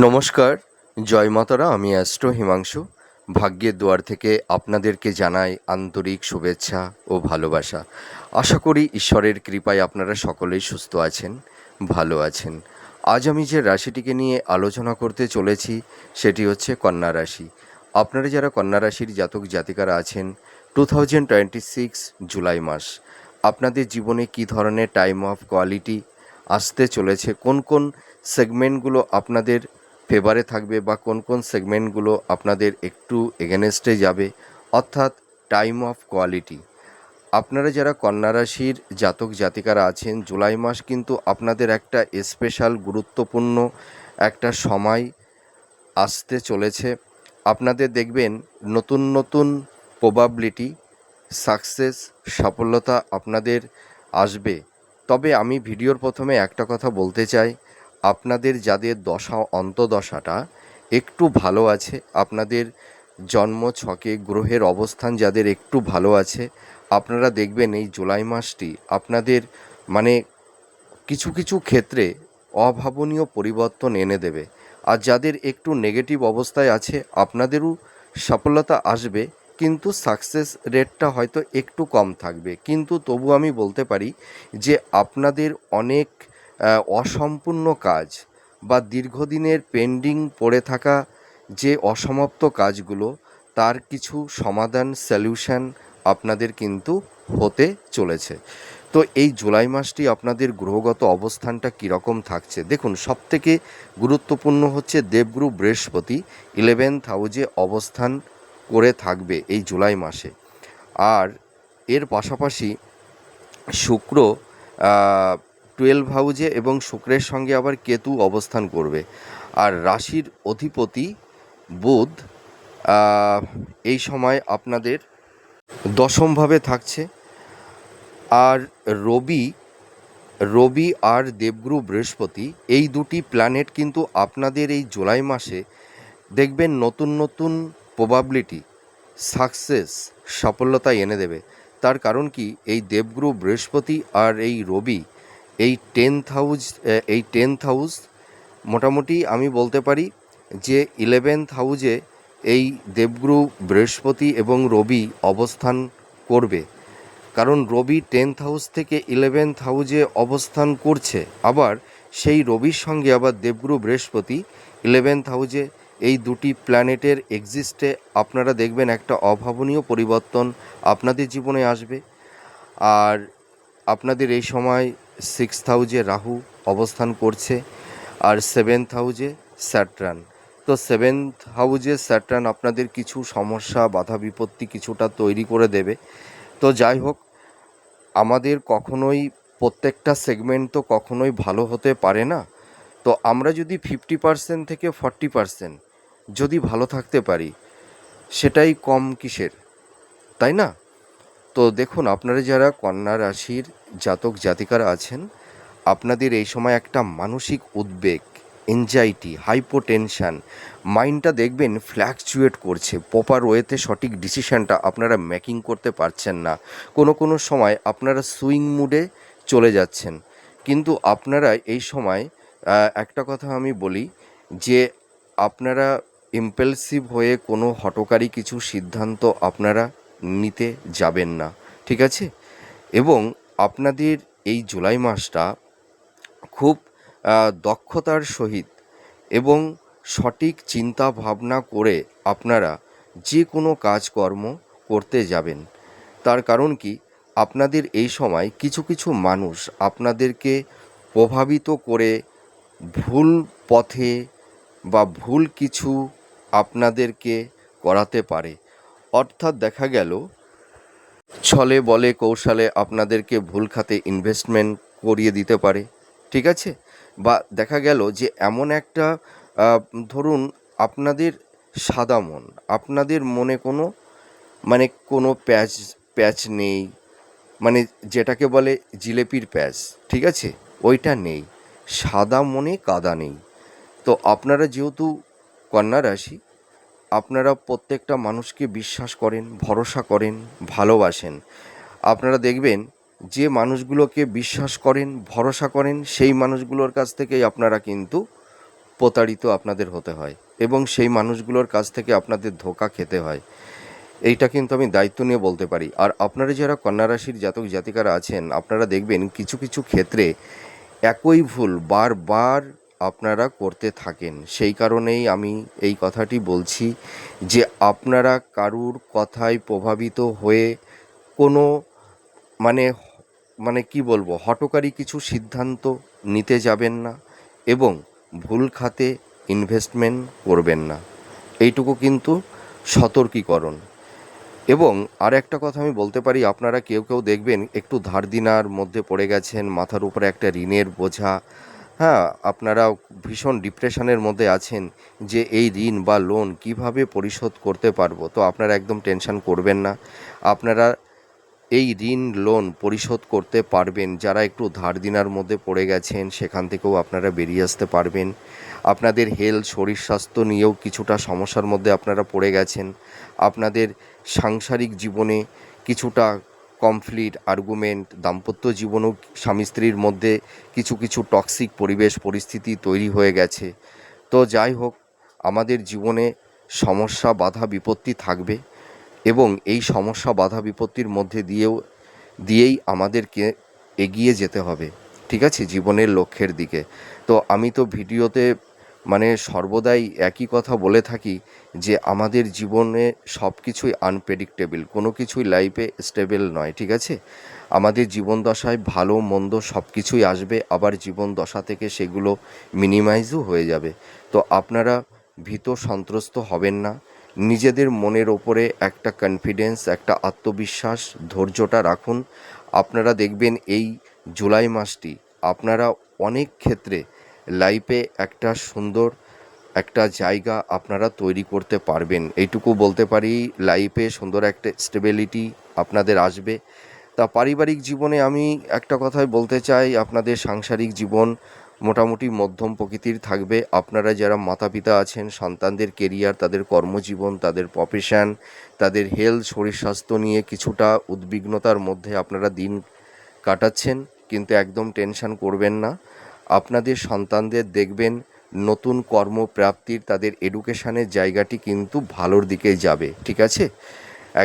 নমস্কার, জয় মাতারা। আমি অ্যাস্ট্রো হিমাংশু। ভাগ্যের দুয়ার থেকে আপনাদেরকে জানাই আন্তরিক শুভেচ্ছা ও ভালোবাসা। আশা করি ঈশ্বরের কৃপায় আপনারা সকলেই সুস্থ আছেন, ভালো আছেন। আজ আমি যে রাশিটিকে নিয়ে আলোচনা করতে চলেছি সেটি হচ্ছে কন্যা রাশি। আপনারা যারা কন্যা রাশির জাতক জাতিকারা আছেন, 2026 জুলাই মাস আপনাদের জীবনে কী ধরনের টাইম অফ কোয়ালিটি আসতে চলেছে, কোন কোন সেগমেন্টগুলো আপনাদের ফেভারে থাকবে বা কোন কোন সেগমেন্টগুলো আপনাদের একটু এগেনস্টে যাবে, অর্থাৎ টাইম অফ কোয়ালিটি। আপনারা যারা কন্যা রাশির জাতক জাতিকারা আছেন, জুলাই মাস কিন্তু আপনাদের একটা স্পেশাল গুরুত্বপূর্ণ একটা সময় আসতে চলেছে। আপনাদের দেখবেন নতুন নতুন প্রবাবিলিটি, সাকসেস, সফলতা আপনাদের আসবে। তবে আমি ভিডিওর প্রথমে একটা কথা বলতে চাই, আপনাদের যাদের দশা অন্তদশাটা একটু ভালো আছে, আপনাদের জন্ম ছকে গ্রহের অবস্থান যাদের একটু ভালো আছে, আপনারা দেখবেন এই জুলাই মাসটি আপনাদের মানে কিছু কিছু ক্ষেত্রে অভাবনীয় পরিবর্তন এনে দেবে। আর যাদের একটু নেগেটিভ অবস্থায় আছে, আপনাদেরও সফলতা আসবে, কিন্তু সাকসেস রেটটা হয়তো একটু কম থাকবে। কিন্তু তবু আমি বলতে পারি যে আপনাদের অনেক অসম্পূর্ণ কাজ বা দীর্ঘদিনের পেন্ডিং পড়ে থাকা যে অসমাপ্ত কাজগুলো, তার কিছু সমাধান, সলিউশন আপনাদের কিন্তু হতে চলেছে। তো এই জুলাই মাসটি আপনাদের গ্রহগত অবস্থানটা কীরকম থাকছে দেখুন। সবথেকে গুরুত্বপূর্ণ হচ্ছে দেবগুরু বৃহস্পতি 11th হাউজে অবস্থান করে থাকবে এই জুলাই মাসে। আর এর পাশাপাশি শুক্র 12 হাউজে এবং শুক্রের সঙ্গে আবার কেতু অবস্থান করবে। আর রাশির অধিপতি বুধ এই সময় আপনাদের দশমভাবে থাকছে। আর রবি আর দেবগুরু বৃহস্পতি, এই দুটি প্ল্যানেট কিন্তু আপনাদের এই জুলাই মাসে দেখবেন নতুন নতুন প্রবাবিলিটি, সাকসেস, সফলতা এনে দেবে। তার কারণ কি, এই দেবগুরু বৃহস্পতি আর এই রবি এই 10th হাউস মোটামুটি আমি বলতে পারি যে 11th হাউজে এই দেবগুরু বৃহস্পতি এবং রবি অবস্থান করবে। কারণ রবি 10th হাউস থেকে 11th হাউজে অবস্থান করছে, আবার সেই রবির সঙ্গে আবার দেবগুরু বৃহস্পতি 11th হাউজে, এই দুটি প্ল্যানেটের এক্সিস্টে আপনারা দেখবেন একটা অভাবনীয় পরিবর্তন আপনাদের জীবনে আসবে। আর আপনাদের এই সময় 6th হাউজে রাহু অবস্থান করছে আর 7th হাউজে স্যাটার্ন। তো 7th হাউজে স্যাটার্ন আপনাদের কিছু সমস্যা, বাধা বিপত্তি কিছুটা তৈরি করে দেবে। তো যাই হোক, আমাদের কখনোই প্রত্যেকটা সেগমেন্ট তো কখনোই ভালো হতে পারে না। তো আমরা যদি 50% থেকে 40% যদি ভালো থাকতে পারি, সেটাই কম কিসের, তাই না? তো দেখুন, আপনারা যারা কন্যা রাশির জাতক জাতিকারা আছেন, আপনাদের এই সময় একটা মানসিক উদ্বেগ, এনজাইটি, হাইপোটেনশান, মাইন্ডটা দেখবেন ফ্ল্যাকচুয়েট করছে, প্রপার ওয়েতে সঠিক ডিসিশানটা আপনারা মেকিং করতে পারছেন না। কোনো কোনো সময় আপনারা সুইং মুডে চলে যাচ্ছেন। কিন্তু আপনারা এই সময় একটা কথা আমি বলি যে আপনারা ইম্পালসিভ হয়ে কোনো হঠকারী কিছু সিদ্ধান্ত আপনারা নিতে যাবেন না, ঠিক আছে? এবং আপনাদের এই জুলাই মাসটা খুব দক্ষতার সহিত এবং সঠিক চিন্তা ভাবনা করে আপনারা যে কোনো কাজকর্ম করতে যাবেন। তার কারণ কি, আপনাদের এই সময় কিছু কিছু মানুষ আপনাদেরকে প্রভাবিত করে ভুল পথে বা ভুল কিছু আপনাদেরকে করাতে পারে। অর্থাৎ দেখা গেল ছলে বলে কৌশলে আপনাদেরকে ভুল খাতে ইনভেস্টমেন্ট করিয়ে দিতে পারে, ঠিক আছে? বা দেখা গেল যে এমন একটা ধরুন আপনাদের সাদা মন, আপনাদের মনে কোনো প্যাচ নেই, মানে যেটাকে বলে জিলেপির প্যাচ, ঠিক আছে, ওইটা নেই, সাদা মনে কাদা নেই। তো আপনারা যেহেতু কন্যা রাশি, আপনারা প্রত্যেকটা মানুষকে বিশ্বাস করেন, ভরসা করেন, ভালোবাসেন। আপনারা দেখবেন যে মানুষগুলোকে বিশ্বাস করেন, ভরসা করেন, সেই মানুষগুলোর কাছ থেকেই আপনারা কিন্তু প্রতারিত আপনাদের হতে হয় এবং সেই মানুষগুলোর কাছ থেকে আপনাদের ধোঁকা খেতে হয়। এইটা কিন্তু আমি দায়িত্ব নিয়ে বলতে পারি। আর আপনারা যারা কন্যা রাশির জাতক জাতিকারা আছেন, আপনারা দেখবেন কিছু কিছু ক্ষেত্রে একই ভুল বারবার আপনারা করতে থাকেন। সেই কারণেই আমি এই কথাটি বলছি যে আপনারা কারুর কথায় প্রভাবিত হয়ে কোনো মানে মানে কি বলবো, হঠকারী কিছু সিদ্ধান্ত নিতে যাবেন না এবং ভুল খাতে ইনভেস্টমেন্ট করবেন না। এইটুকু কিন্তু সতর্কীকরণ। এবং আর একটা কথা আমি বলতে পারি, আপনারা কেউ কেউ দেখবেন একটু ধার দেনার মধ্যে পড়ে গেছেন, মাথার উপরে একটা ঋণের বোঝা, হ্যাঁ, আপনারা ভীষণ ডিপ্রেশনের মধ্যে আছেন যে এই ঋণ বা লোন কিভাবে পরিশোধ করতে পারবো। তো আপনারা একদম টেনশন করবেন না, আপনারা এই ঋণ লোন পরিশোধ করতে পারবেন। যারা একটু ধার দেনার মধ্যে পড়ে গেছেন সেখান থেকেও আপনারা বেরিয়ে আসতে পারবেন। আপনাদের হেলথ, শরীর স্বাস্থ্য নিয়েও কিছুটা সমস্যার মধ্যে আপনারা পড়ে গেছেন। আপনাদের সাংসারিক জীবনে কিছুটা কনফ্লিক্ট, আর্গুমেন্ট, দাম্পত্য জীবনেও স্বামী স্ত্রীর মধ্যে কিছু কিছু টক্সিক পরিবেশ পরিস্থিতি তৈরি হয়ে গেছে। তো যাই হোক, আমাদের জীবনে সমস্যা, বাধা, বিপত্তি থাকবে এবং এই সমস্যা, বাধা, বিপত্তির মধ্যে দিয়েই আমাদেরকে এগিয়ে যেতে হবে, ঠিক আছে, জীবনের লক্ষ্যের দিকে। তো আমি তো ভিডিওতে সর্বদাই একই কথা বলে থাকি যে আমাদের জীবনে সব কিছুই আনপ্রেডিক্টেবল, কোনো কিছুই লাইফে স্টেবল নয়, ঠিক আছে। আমাদের জীবন দশায় ভালো মন্দ সব কিছুই আসবে, আবার জীবন দশা থেকে সেগুলো মিনিমাইজও হয়ে যাবে। তো আপনারা ভীত সন্ত্রস্ত হবেন না, নিজেদের মনের ওপরে একটা কনফিডেন্স, একটা আত্মবিশ্বাস, ধৈর্যটা রাখুন। আপনারা দেখবেন এই জুলাই মাসটি আপনারা অনেক ক্ষেত্রে লাইফে একটা সুন্দর একটা জায়গা আপনারা তৈরি করতে পারবেন, এইটুকু বলতে পারি। লাইফে সুন্দর একটা স্টেবিলিটি আপনাদের আসবে। তা পারিবারিক জীবনে আমি একটা কথাই বলতে চাই, আপনাদের সাংসারিক জীবন মোটামুটি মধ্যম প্রকৃতির থাকবে। আপনারা যারা মাতা পিতা আছেন, সন্তানদের কেরিয়ার, তাদের কর্মজীবন, তাদের প্রফেশন, তাদের হেলথ, শরীর স্বাস্থ্য নিয়ে কিছুটা উদ্বিগ্নতার মধ্যে আপনারা দিন কাটাচ্ছেন, কিন্তু একদম টেনশন করবেন না। আপনাদের সন্তানদের দেখবেন নতুন কর্মপ্রাপ্তির, তাদের এডুকেশানের জায়গাটি কিন্তু ভালোর দিকে যাবে, ঠিক আছে।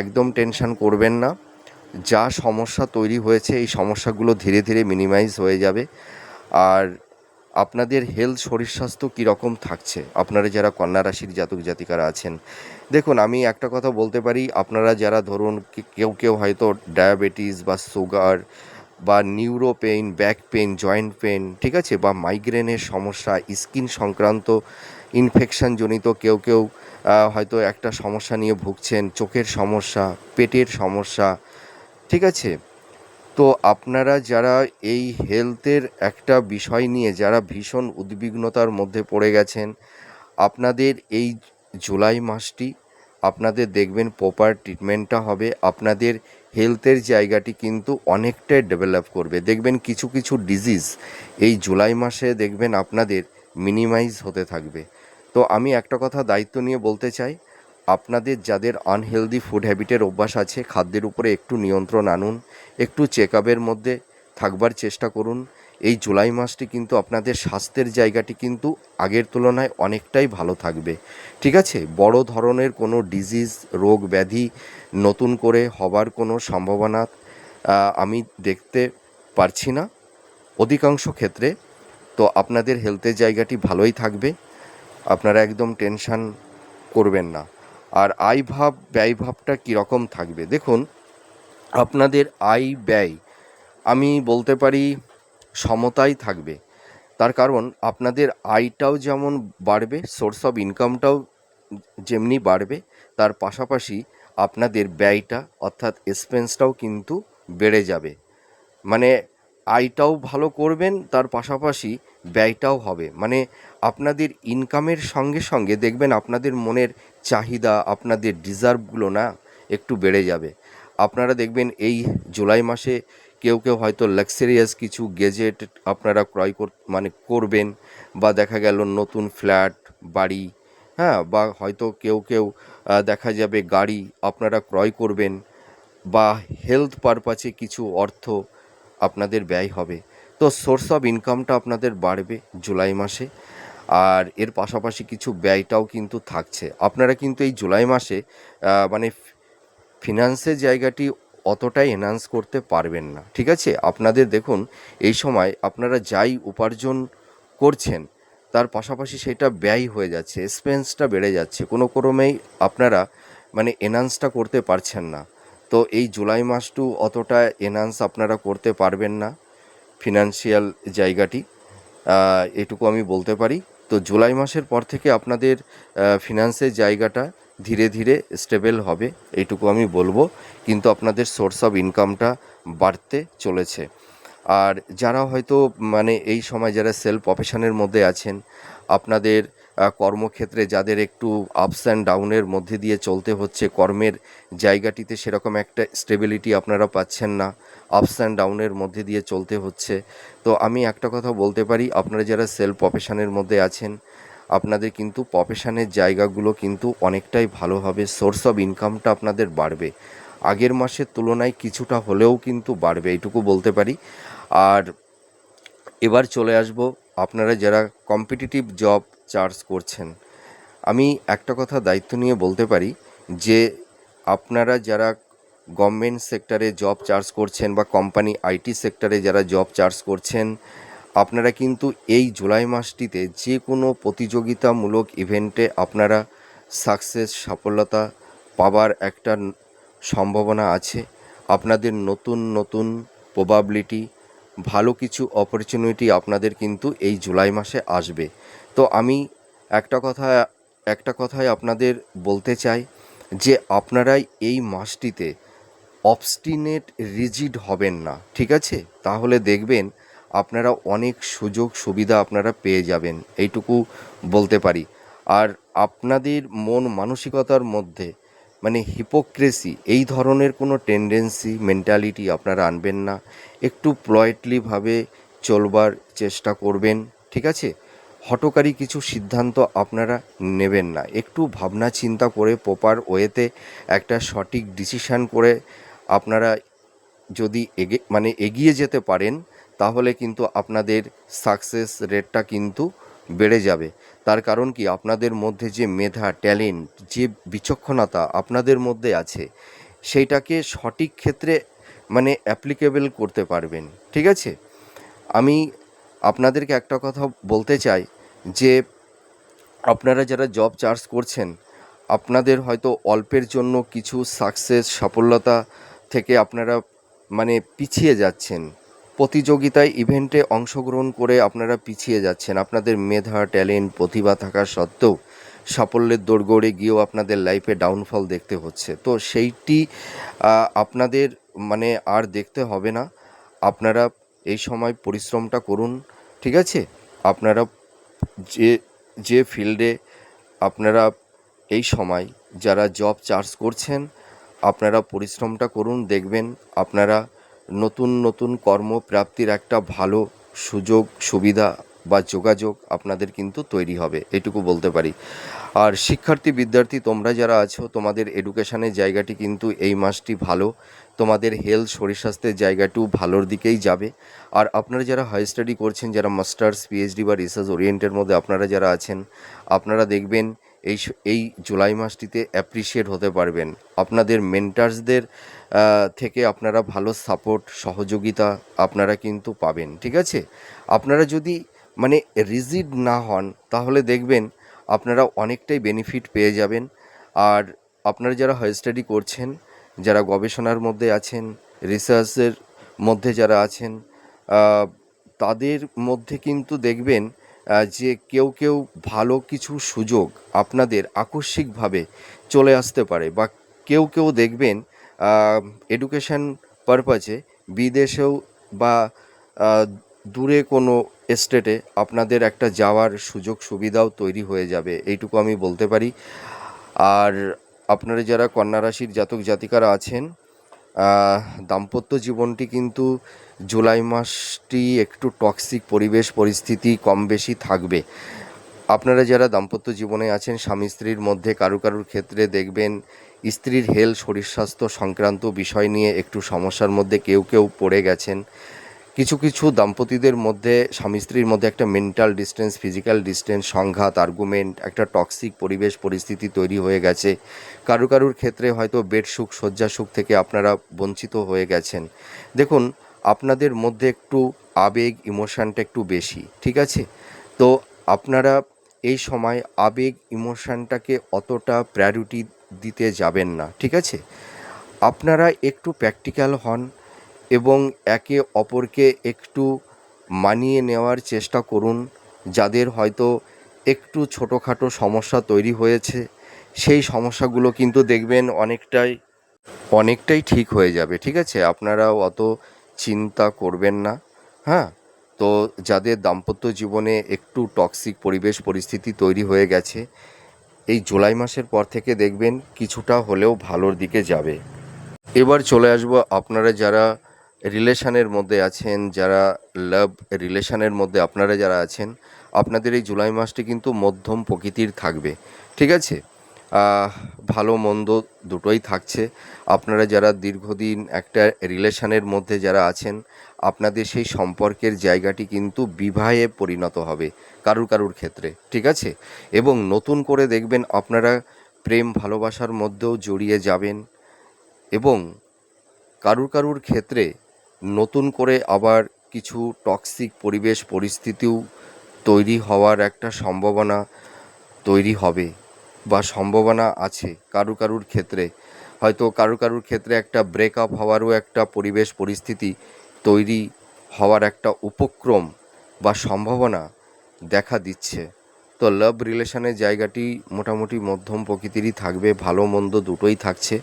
একদম টেনশন করবেন না। যা সমস্যা তৈরি হয়েছে এই সমস্যাগুলো ধীরে ধীরে মিনিমাইজ হয়ে যাবে। আর আপনাদের হেলথ, শরীর স্বাস্থ্য কীরকম থাকছে, আপনারা যারা কন্যা রাশির জাতক জাতিকারা আছেন, দেখুন আমি একটা কথা বলতে পারি, আপনারা যারা ধরুন কেউ কেউ হয়তো ডায়াবেটিস বা সুগার বা neuro pain, back pain, joint pain, ঠিক আছে, বা মাইগ্রেনের সমস্যা, স্কিন সংক্রান্ত ইনফেকশনজনিত কেউ কেউ হয়তো একটা সমস্যা নিয়ে ভুগছেন, চোখের সমস্যা, পেটের সমস্যা, ঠিক আছে। তো আপনারা যারা এই হেলথের একটা বিষয় নিয়ে যারা ভীষণ উদ্বিগ্নতার মধ্যে পড়ে গেছেন, আপনাদের এই জুলাই মাসটি আপনাদের দেখবেন প্রপার ট্রিটমেন্টটা হবে, আপনাদের হেলথের জায়গাটি কিন্তু অনেকটাই ডেভেলপ করবে। দেখবেন কিছু কিছু ডিজিজ এই জুলাই মাসে দেখবেন আপনাদের মিনিমাইজ হতে থাকবে। তো আমি একটা কথা দায়িত্ব নিয়ে বলতে চাই, আপনাদের যাদের আনহেলদি ফুড হ্যাবিটের অভ্যাস আছে, খাদ্যের উপরে একটু নিয়ন্ত্রণ আনুন, একটু চেক আপের মধ্যে থাকবার চেষ্টা করুন। এই জুলাই মাসটি কিন্তু আপনাদের স্বাস্থ্যের জায়গাটি কিন্তু আগের তুলনায় অনেকটাই ভালো থাকবে, ঠিক আছে। বড় ধরনের কোনো ডিজিজ, রোগ ব্যাধি নতুন করে হবার কোনো সম্ভাবনা আমি দেখতে পারছি না অধিকাংশ ক্ষেত্রে। তো আপনাদের হেলথের জায়গাটি ভালোই থাকবে, আপনারা একদম টেনশন করবেন না। আর আয় ভাব, ব্যয় ভাবটা কীরকম থাকবে, দেখুন আপনাদের আয় ব্যয় আমি বলতে পারি সমতাই থাকবে। তার কারণ আপনাদের আয়টাও যেমন বাড়বে, সোর্স অফ ইনকামটাও যেমনি বাড়বে, তার পাশাপাশি আপনাদের ব্যয়টা অর্থাৎ এক্সপেন্সটাও কিন্তু বেড়ে যাবে। মানে আয়টাও ভালো করবেন, তার পাশাপাশি ব্যয়টাও হবে। আপনাদের ইনকামের সঙ্গে সঙ্গে দেখবেন আপনাদের মনের চাহিদা, আপনাদের ডিজার্ভগুলো না একটু বেড়ে যাবে। আপনারা দেখবেন এই জুলাই মাসে কেউ কেউ হয়তো লাক্সারিয়াস কিছু গেজেট আপনারা ক্রয় করবেন, বা দেখা গেল নতুন ফ্ল্যাট, বাড়ি, হ্যাঁ, বা হয়তো কেউ কেউ দেখা যাবে গাড়ি আপনারা ক্রয় করবেন, বা হেলথ পারপাসে কিছু অর্থ আপনাদের ব্যয় হবে। তো সোর্স অফ ইনকামটা আপনাদের বাড়বে জুলাই মাসে। আর এর পাশাপাশি কিছু ব্যয়টাও কিন্তু থাকছে। আপনারা কিন্তু এই জুলাই মাসে মানে ফিনান্সের জায়গাটি অতটাই এনহান্স করতে পারবেন না, ঠিক আছে? আপনাদের দেখুন এই সময় আপনারা যাই উপার্জন করছেন তার পাশাপাশি সেটা ব্যয় হয়ে যাচ্ছে, এক্সপেন্সটা বেড়ে যাচ্ছে, কোনো ক্রমেই আপনারা মানে এনহান্সটা করতে পারছেন না। তো এই জুলাই মাসটু অতটা এনহান্স আপনারা করতে পারবেন না ফিনান্সিয়াল জায়গাটি, এটুকু আমি বলতে পারি। তো জুলাই মাসের পর থেকে আপনাদের ফিনান্সের জায়গাটা ধীরে ধীরে স্টেবল হবে, এইটুকু আমি বলবো। কিন্তু আপনাদের সোর্স অফ ইনকামটা বাড়তে চলেছে। আর যারা হয়তো মানে এই সময় যারা সেলফ প্রফেশনের মধ্যে আছেন, আপনাদের কর্মক্ষেত্রে যাদের একটু আপস অ্যান্ড ডাউনের মধ্যে দিয়ে চলতে হচ্ছে, কর্মের জায়গাটিতে সেরকম একটা স্টেবিলিটি আপনারা পাচ্ছেন না, আপস অ্যান্ড ডাউনের মধ্যে দিয়ে চলতে হচ্ছে। তো আমি একটা কথা বলতে পারি, আপনারা যারা সেলফ প্রফেশনের মধ্যে আছেন আপনাদের কিন্তু প্রফেশনের জায়গাগুলো কিন্তু অনেকটাই ভালো হবে, সোর্স অফ ইনকামটা আপনাদের বাড়বে, আগের মাসের তুলনায় কিছুটা হলেও কিন্তু বাড়বে, এইটুকু বলতে পারি। আর এবার চলে আসবো আপনারা যারা কম্পিটিটিভ জব চার্জ করছেন। আমি একটা কথা দায়িত্ব নিয়ে বলতে পারি যে আপনারা যারা গভর্নমেন্ট সেক্টরে জব চার্জ করছেন বা কোম্পানি আইটি সেক্টরে যারা জব চার্জ করছেন, আপনারা কিন্তু এই জুলাই মাসটিতে যে কোনো প্রতিযোগিতামূলক ইভেন্টে আপনারা সাফল্যতা পাবার একটা সম্ভাবনা আছে। আপনাদের নতুন নতুন প্রবাবিলিটি, ভালো কিছু অপরচুনিটি আপনাদের কিন্তু এই জুলাই মাসে আসবে। তো আমি একটা কথায় আপনাদের বলতে চাই যে আপনারাই এই মাসটিতে অবস্টিনেট রিজিড হবেন না, ঠিক আছে? তাহলে দেখবেন আপনারা অনেক সুযোগ সুবিধা আপনারা পেয়ে যাবেন, এইটুকু বলতে পারি। আর আপনাদের মন মানসিকতার মধ্যে মানে হিপোক্রেসি এই ধরনের কোনো টেন্ডেন্সি মেন্টালিটি আপনারা আনবেন না, একটু পলাইটলিভাবে চলবার চেষ্টা করবেন, ঠিক আছে? হঠকারী কিছু সিদ্ধান্ত আপনারা নেবেন না, একটু ভাবনা চিন্তা করে প্রপার ওয়েতে একটা সঠিক ডিসিশান করে আপনারা যদি এগিয়ে যেতে পারেন তাহলে কিন্তু আপনাদের সাকসেস রেটটা কিন্তু বেড়ে যাবে। তার কারণ কি, আপনাদের মধ্যে যে মেধা, ট্যালেন্ট, যে বিচক্ষণতা আপনাদের মধ্যে আছে সেইটাকে সঠিক ক্ষেত্রে মানে অ্যাপ্লিকেবল করতে পারবেন, ঠিক আছে? আমি আপনাদেরকে একটা কথা বলতে চাই যে আপনারা যারা জব চার্জ করছেন আপনাদের হয়তো অল্পের জন্য কিছু সফলতা থেকে আপনারা মানে পিছিয়ে যাচ্ছেন, প্রতিযোগিতায় ইভেন্টে অংশগ্রহণ করে আপনারা পিছিয়ে যাচ্ছেন, আপনাদের মেধা, ট্যালেন্ট, প্রতিভা থাকা সত্ত্বেও সাফল্যের দোরগোড়ে গিয়েও আপনাদের লাইফে ডাউনফল দেখতে হচ্ছে। তো সেইটি আপনাদের মানে আর দেখতে হবে না। আপনারা এই সময় পরিশ্রমটা করুন, ঠিক আছে? আপনারা যে যে ফিল্ডে আপনারা এই সময় যারা জব চার্জ করছেন আপনারা পরিশ্রমটা করুন, দেখবেন আপনারা নতুন নতুন কর্মপ্রাপ্তির একটা ভালো সুযোগ সুবিধা বা যোগাযোগ আপনাদের কিন্তু তৈরি হবে, এটুকু বলতে পারি। আর শিক্ষার্থী বিদ্যার্থী তোমরা যারা আছো তোমাদের এডুকেশনের জায়গাটি কিন্তু এই মাসটি ভালো, তোমাদের হেলথ শরীর স্বাস্থ্যের জায়গাটিও ভালোর দিকেই যাবে। আর আপনারা যারা হাই স্টাডি করছেন, যারা মাস্টার্স, পিএইচডি বা রিসার্চ ওরিয়েন্টের মধ্যে আপনারা যারা আছেন আপনারা দেখবেন এই জুলাই মাসটিতে অ্যাপ্রিসিয়েট হতে পারবেন, আপনাদের মেন্টার্সদের থেকে আপনারা ভালো সাপোর্ট সহযোগিতা আপনারা কিন্তু পাবেন, ঠিক আছে? আপনারা যদি মানে রিজিড না হন তাহলে দেখবেন আপনারা অনেকটাই বেনিফিট পেয়ে যাবেন। আর আপনারা যারা হাই স্টাডি করছেন, যারা গবেষণার মধ্যে আছেন, রিসার্চের মধ্যে যারা আছেন তাদের মধ্যে কিন্তু দেখবেন যে কেউ ভালো কিছু সুযোগ আপনাদের আকস্মিকভাবে চলে আসতে পারে, বা কেউ দেখবেন এডুকেশন পারপাজে বিদেশেও বা দূরে কোনো স্টেটে আপনাদের একটা যাওয়ার সুযোগ সুবিধাও তৈরি হয়ে যাবে, এইটুকু আমি বলতে পারি। আর আপনারা যারা কন্যা রাশির জাতক জাতিকারা আছেন দাম্পত্য জীবনটি কিন্তু জুলাই মাসটি একটু টক্সিক পরিবেশ পরিস্থিতি কম বেশি থাকবে। আপনারা যারা দাম্পত্য জীবনে আছেন স্বামী স্ত্রীর মধ্যে কারুর ক্ষেত্রে দেখবেন স্ত্রীর হেলথ শরীর স্বাস্থ্য সংক্রান্ত বিষয় নিয়ে একটু সমস্যার মধ্যে কেউ পড়ে গেছেন, কিছু কিছু দাম্পতিদের মধ্যে স্বামী স্ত্রীর মধ্যে একটা মেন্টাল ডিস্টেন্স, ফিজিক্যাল ডিস্টেন্স, সংঘাত, আর্গুমেন্ট, একটা টক্সিক পরিবেশ পরিস্থিতি তৈরি হয়ে গেছে। কারুর ক্ষেত্রে হয়তো বেড সুখ, শয্যা সুখ থেকে আপনারা বঞ্চিত হয়ে গেছেন। দেখুন, আপনাদের মধ্যে একটু আবেগ, ইমোশানটা একটু বেশি, ঠিক আছে? তো আপনারা এই সময় আবেগ, ইমোশানটাকে অতটা প্রায়োরিটি দিতে যাবেন না, ঠিক আছে? আপনারা একটু প্র্যাকটিক্যাল হন এবং একে অপরকে একটু মানিয়ে নেওয়ার চেষ্টা করুন। যাদের হয়তো একটু ছোটোখাটো সমস্যা তৈরি হয়েছে, সেই সমস্যাগুলো কিন্তু দেখবেন অনেকটাই ঠিক হয়ে যাবে, ঠিক আছে? আপনারাও অত চিন্তা করবেন না, হ্যাঁ? তো যাদের দাম্পত্য জীবনে একটু টক্সিক পরিবেশ পরিস্থিতি তৈরি হয়ে গেছে, এই জুলাই মাসের পর থেকে দেখবেন কিছুটা হলেও ভালোর দিকে যাবে। এবার চলে আসবো আপনারা যারা রিলেশনের মধ্যে আছেন, যারা লাভ রিলেশনের মধ্যে আপনারা যারা আছেন, আপনাদের এই জুলাই মাসটি কিন্তু মধ্যম প্রকৃতির থাকবে, ঠিক আছে? ভালো মন্দ দুটোই থাকছে। আপনারা যারা দীর্ঘদিন একটা রিলেশনের মধ্যে যারা আছেন, আপনাদের সেই সম্পর্কের জায়গাটি কিন্তু বিবাহে পরিণত হবে কারুর ক্ষেত্রে, ঠিক আছে? এবং নতুন করে দেখবেন আপনারা প্রেম ভালোবাসার মধ্যেও জড়িয়ে যাবেন এবং কারুর ক্ষেত্রে নতুন করে আবার কিছু টক্সিক পরিবেশ পরিস্থিতিও তৈরি হওয়ার একটা সম্ভাবনা তৈরি হবে বা সম্ভাবনা আছে। কারুর ক্ষেত্রে হয়তো কারুর ক্ষেত্রে একটা ব্রেকআপ হওয়ারও একটা পরিবেশ পরিস্থিতি তৈরি হওয়ার একটা উপক্রম বা সম্ভাবনা দেখা দিচ্ছে। তো লাভ রিলেশনের জায়গাটি মোটামুটি মধ্যম প্রকৃতিরই থাকবে, ভালো মন্দ দুটোই থাকছে।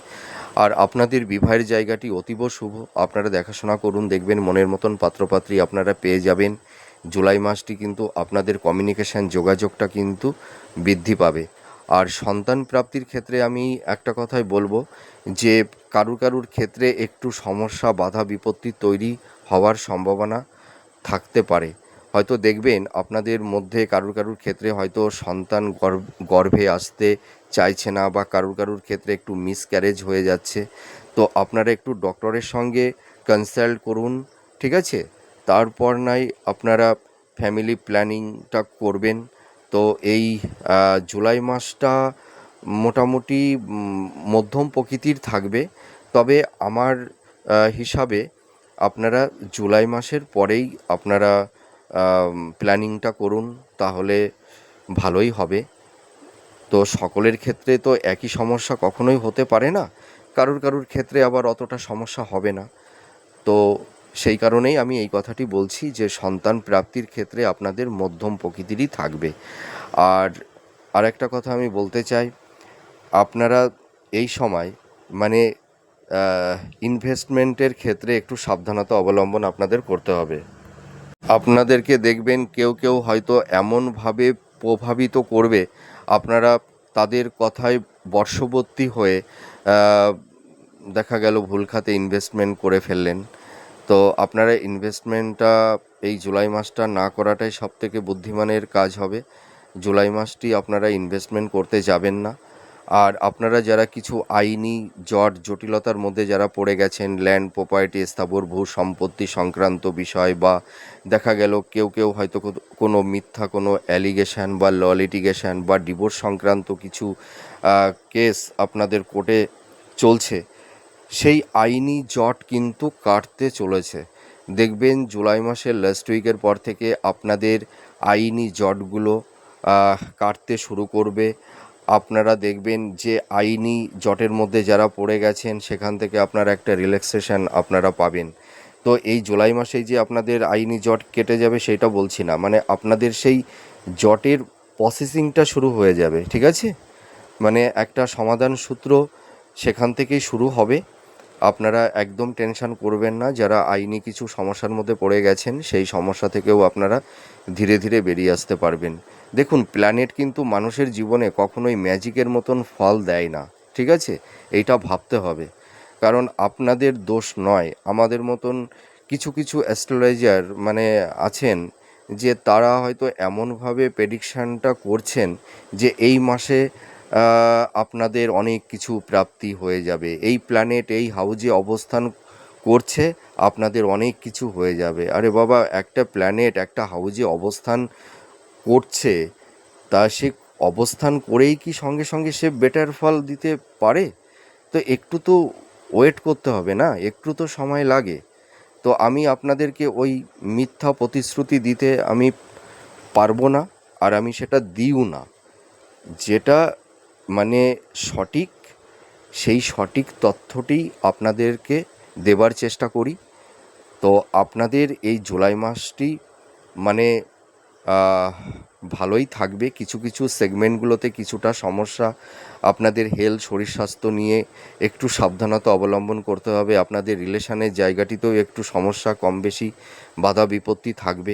আর আপনাদের বিবাহের জায়গাটি অতীব শুভ। আপনারা দেখাশোনা করুন, দেখবেন মনের মতন পাত্রপাত্রী আপনারা পেয়ে যাবেন। জুলাই মাসটি কিন্তু আপনাদের কমিউনিকেশান, যোগাযোগটা কিন্তু বৃদ্ধি পাবে। আর সন্তান প্রাপ্তির ক্ষেত্রে আমি একটা কথাই বলবো যে কারুর ক্ষেত্রে একটু সমস্যা, বাধা বিপত্তি তৈরি হওয়ার সম্ভাবনা থাকতে পারে। হয়তো দেখবেন আপনাদের মধ্যে কারুর ক্ষেত্রে হয়তো সন্তান গর্ভে আসতে চাইছে না বা কারুর ক্ষেত্রে একটু মিসক্যারেজ হয়ে যাচ্ছে। তো আপনারা একটু ডক্টরের সঙ্গে কনসাল্ট করুন, ঠিক আছে? তারপর নয় আপনারা ফ্যামিলি প্ল্যানিংটা করবেন। তো এই জুলাই মাসটা মোটামুটি মধ্যম প্রকৃতির থাকবে। তবে আমার হিসাবে আপনারা জুলাই মাসের পরেই আপনারা প্ল্যানিংটা করুন, তাহলে ভালোই হবে। তো সকলের ক্ষেত্রে তো একই সমস্যা কখনোই হতে পারে না, কারুর ক্ষেত্রে আবার অতটা সমস্যা হবে না। তো সেই কারণেই আমি এই কথাটি বলছি যে সন্তান প্রাপ্তির ক্ষেত্রে আপনাদের মধ্যম প্রকৃতিরই থাকবে। আর আরেকটা কথা আমি বলতে চাই, আপনারা এই সময় মানে ইনভেস্টমেন্টের ক্ষেত্রে একটু সাবধানতা অবলম্বন আপনাদের করতে হবে। আপনাদেরকে দেখবেন কেউ হয়তো এমনভাবে প্রভাবিত করবে, আপনারা তাদের কথায় বশবর্তী হয়ে দেখা গেল ভুল খাতে ইনভেস্টমেন্ট করে ফেললেন। তো আপনারা ইনভেস্টমেন্টটা এই জুলাই মাসটা না করাটাই সবথেকে বুদ্ধিমানের কাজ হবে। জুলাই মাসটি আপনারা ইনভেস্টমেন্ট করতে যাবেন না। আর আপনারা যারা কিছু আইনি জটিলতার মধ্যে যারা পড়ে গেছেন, ল্যান্ড প্রপার্টি, স্থাবর ভূ সম্পত্তি সংক্রান্ত বিষয়, বা দেখা গেল কেউ হয়তো কোনো মিথ্যা কোনো অ্যালিগেশন বা ল লিটিগেশন বা ডিভোর্স সংক্রান্ত কিছু কেস আপনাদের কোর্টে চলছে, সেই আইনি জট কিন্তু কাটতে চলেছে। দেখবেন জুলাই মাসের লাস্ট উইকের পর থেকে আপনাদের আইনি জটগুলো কাটতে শুরু করবে। আপনারা দেখবেন যে আইনি জটের মধ্যে যারা পড়ে গেছেন সেখান থেকে আপনারা একটা রিল্যাক্সেশন আপনারা পাবেন। তো এই জুলাই মাসেই যে আপনাদের আইনি জট কেটে যাবে সেটা বলছি না, মানে আপনাদের সেই জটের প্রসেসিংটা শুরু হয়ে যাবে, ঠিক আছে? মানে একটা সমাধান সূত্র সেখান থেকেই শুরু হবে। আপনারা একদম টেনশন করবেন না, যারা আইনি কিছু সমস্যার মধ্যে পড়ে গেছেন সেই সমস্যা থেকেও আপনারা ধীরে ধীরে বেরিয়ে আসতে পারবেন। দেখুন, প্ল্যানেট কিন্তু মানুষের জীবনে কখনোই ম্যাজিকের মতন ফল দেয় না, ঠিক আছে? এইটা ভাবতে হবে। কারণ আপনাদের দোষ নয়, আমাদের মতন কিছু অ্যাস্ট্রোলজার মানে আছেন যে তারা হয়তো এমনভাবে প্রেডিকশানটা করছেন যে এই মাসে আপনাদের অনেক কিছু প্রাপ্তি হয়ে যাবে, এই প্ল্যানেট এই হাউজে অবস্থান করছে আপনাদের অনেক কিছু হয়ে যাবে। আরে বাবা, একটা প্ল্যানেট একটা হাউজে অবস্থান করছে, তা সে অবস্থান করেই কি সঙ্গে সঙ্গে সে বেটার ফল দিতে পারে? তো একটু তো ওয়েট করতে হবে না, একটু তো সময় লাগে। তো আমি আপনাদেরকে ওই মিথ্যা প্রতিশ্রুতি দিতে আমি পারবো না, আর আমি সেটা দিও না। যেটা মানে সঠিক, সেই সঠিক তথ্যটি আপনাদেরকে দেবার চেষ্টা করি। তো আপনাদের এই জুলাই মাসটি মানে আহ, ভালোই থাকবে। কিছু কিছু সেগমেন্টগুলোতে কিছুটা সমস্যা, আপনাদের হেলথ শরীর স্বাস্থ্য নিয়ে একটু সাবধানতা অবলম্বন করতে হবে। আপনাদের রিলেশনের জায়গাটিতেও একটু সমস্যা কম বেশি বাধা বিপত্তি থাকবে,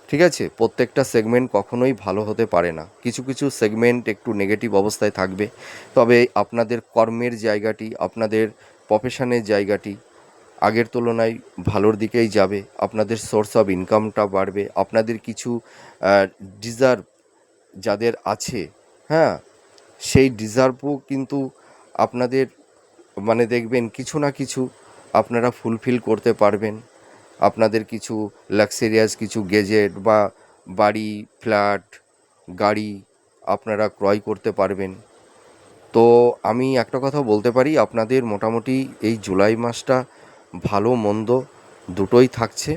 ঠিক আছে? প্রত্যেকটা সেগমেন্ট কখনোই ভালো হতে পারে না, কিছু কিছু সেগমেন্ট একটু নেগেটিভ অবস্থায় থাকবে। তবে আপনাদের কর্মের জায়গাটি, আপনাদের প্রফেশনের জায়গাটি আগের তুলনায় ভালোর দিকেই যাবে। আপনাদের সোর্স অফ ইনকামটা বাড়বে। আপনাদের কিছু ডিজার্ভ যাদের আছে, হ্যাঁ, সেই ডিজার্ভও কিন্তু আপনাদের মানে দেখবেন কিছু না কিছু আপনারা ফুলফিল করতে পারবেন। আপনাদের কিছু লাক্সারিয়াস কিছু গেজেট বা বাড়ি, ফ্ল্যাট, গাড়ি আপনারা ক্রয় করতে পারবেন। তো আমি একটা কথা বলতে পারি, আপনাদের মোটামুটি এই জুলাই মাসটা ভালো মন্দ দুটোই থাকছে।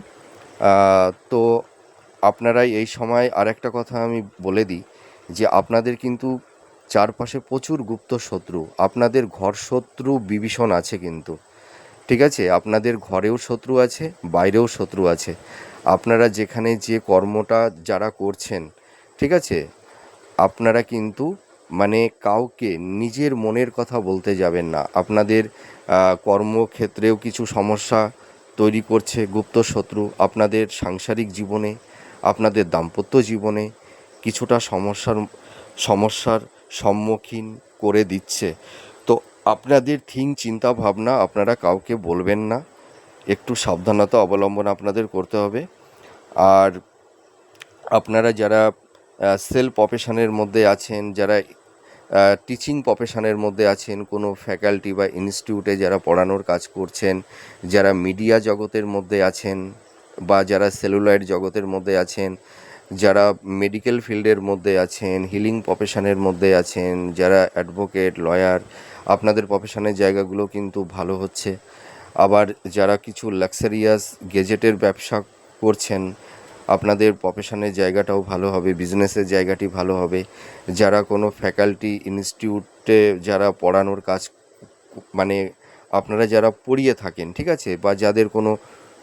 তো আপনারা এই সময় আরেকটা কথা আমি বলে দিই, যে আপনাদের কিন্তু চারপাশে প্রচুর গুপ্ত শত্রু, আপনাদের ঘর শত্রু বিভীষণ আছে কিন্তু, ঠিক আছে? আপনাদের ঘরেও শত্রু আছে, বাইরেও শত্রু আছে। আপনারা যেখানে যে কর্মটা যারা করছেন, ঠিক আছে, আপনারা কিন্তু মানে কাউকে নিজের মনের কথা বলতে যাবেন না। আপনাদের কর্মক্ষেত্রেও কিছু সমস্যা তৈরি করছে গুপ্ত শত্রু। আপনাদের সাংসারিক জীবনে, আপনাদের দাম্পত্য জীবনে কিছুটা সমস্যার সম্মুখীন করে দিচ্ছে। তো আপনাদের চিন্তা ভাবনা আপনারা কাউকে বলবেন না, একটু সাবধানতা অবলম্বন আপনাদের করতে হবে। আর আপনারা যারা সেলফ প্রফেশনের মধ্যে আছেন, যারা টিচিং প্রফেশনের মধ্যে আছেন, কোনো ফ্যাকাল্টি বা ইনস্টিটিউটে যারা পড়ানোর কাজ করছেন, যারা মিডিয়া জগতের মধ্যে আছেন, বা যারা সেলুলয়েড জগতের মধ্যে আছেন, যারা মেডিকেল ফিল্ডের মধ্যে আছেন, হিলিং প্রফেশনের মধ্যে আছেন, যারা অ্যাডভোকেট, লয়ার, আপনাদের প্রফেশনের জায়গাগুলো কিন্তু ভালো হচ্ছে। আবার যারা কিছু লাক্সারিয়াস গেজেটের ব্যবসা করছেন, আপনাদের প্রফেশনের জায়গাটাও ভালো হবে, বিজনেসের জায়গাটি ভালো হবে। যারা কোনো ফ্যাকাল্টি ইনস্টিটিউটে যারা পড়ানোর কাজ মানে আপনারা যারা পড়িয়ে থাকেন, ঠিক আছে, বা যাদের কোনো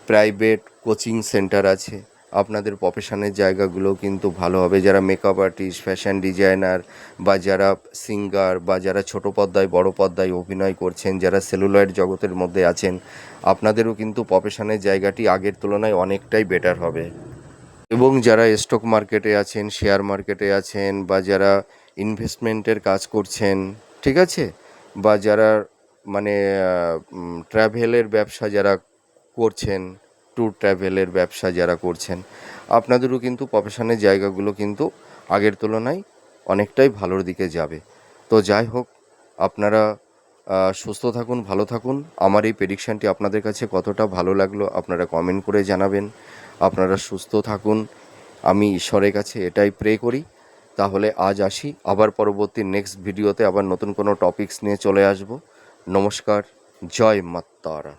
প্রাইভেট কোচিং সেন্টার আছে, আপনাদের প্রফেশনের জায়গাগুলো কিন্তু ভালো হবে। যারা মেকআপ আর্টিস্ট, ফ্যাশন ডিজাইনার, বা যারা সিঙ্গার, বা যারা ছোটো পর্দায় বড় পর্দায় অভিনয় করছেন, যারা সেলুলয়েড জগতের মধ্যে আছেন, আপনাদেরও কিন্তু প্রফেশনের জায়গাটি আগের তুলনায় অনেকটাই বেটার হবে। এবং যারা স্টক মার্কেটে আছেন, শেয়ার মার্কেটে আছেন, বা যারা ইনভেস্টমেন্টের কাজ করছেন, ঠিক আছে, বা যারা মানে ট্র্যাভেলের ব্যবসা যারা করছেন, ট্যুর ট্র্যাভেলের ব্যবসা যারা করছেন, আপনাদেরও কিন্তু প্রফেশনের জায়গাগুলো কিন্তু আগের তুলনায় অনেকটাই ভালোর দিকে যাবে। তো যাই হোক, আপনারা সুস্থ থাকুন, ভালো থাকুন। আমার এই প্রেডিকশানটি আপনাদের কাছে কতটা ভালো লাগলো আপনারা কমেন্ট করে জানাবেন। আপনারা সুস্থ থাকুন, আমি ঈশ্বরের কাছে এটাই প্রে করি। তাহলে আজ আসি, আবার পরবর্তী নেক্সট ভিডিওতে আবার নতুন কোনো টপিকস নিয়ে চলে আসব। নমস্কার, জয় মা তারা।